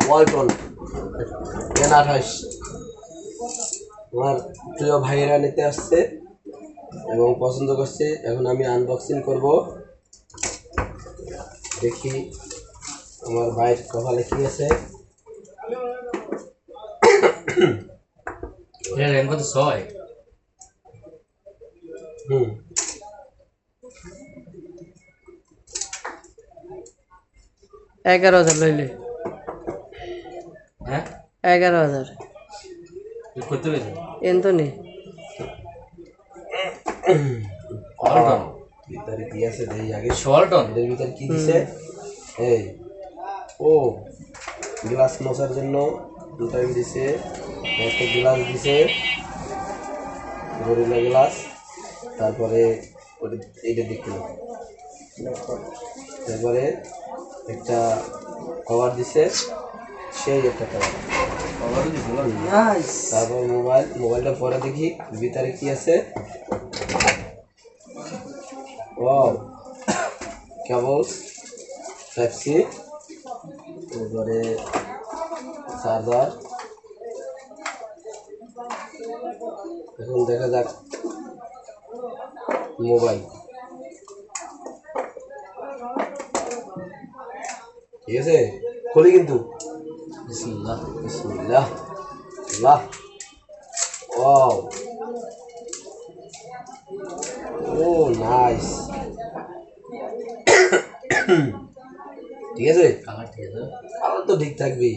Walton N28 আমার প্রিয় ভাইয়েরা নিতে আসছে এবং পছন্দ করছে। এখন আমি আনবক্সিং করব, দেখি আমার ভাইয়ের কপালে কি আছে। কত 6 11,000 লইলে। হ্যাঁ 11,000 করতে পেরেছি এত নি ওয়ালটন ভিতরে কি আছে দেখি আগে। ওয়ালটন এর ভিতরে কি দিছে? এই ও গ্লাস মোছার জন্য দুটাই দিছে, একটা গ্লাস দিছে গরিলা গ্লাস, তারপরে এইটা দেখতে, তারপরে একটা কভার দিছে, সেই একটা কভার, তারপর মোবাইলটা পরে দেখি ভিতরে কি আছে। ও কেবল টাইপ সি, তারপরে চার্জার। এখন দেখা যাক মোবাইল, ঠিক আছে খুলি কিন্তু। বিসমিল্লাহ বিসমিল্লাহ আল্লাহ। ওয়াও ও নাইস, ঠিক আছে কালার ঠিক আছে কালার তো ঠিক থাকবেই।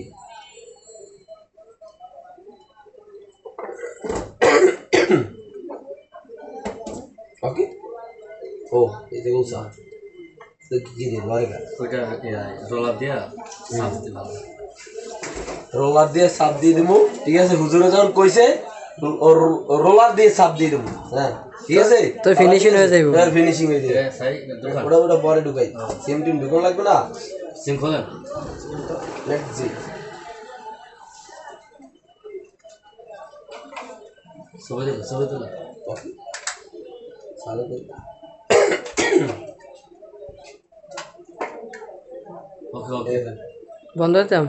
ওকে ও এই যে উঁচা তো কি দিয়ে লড়ে গা ওইটা রোলার দিয়া সাজ দিতে ভালো রোলার দিয়ে চাপ দিয়ে দেবো, ঠিক আছে। হুজুরে যখন কইছে রোলার দিয়ে চাপ দিয়ে দেবো, হ্যাঁ ঠিক আছে, তো ফিনিশিং হয়ে যাইবো। ফিনিশিং হয়ে যাবে। দোকান ওটা পরে ঢুকাই, সিম টিম ঢুকানো লাগবে না। সিম খোলেন লেটস সি ছবি তুলে ওকে চালু করি। ওকে ওকে বন্ধ হইতাম।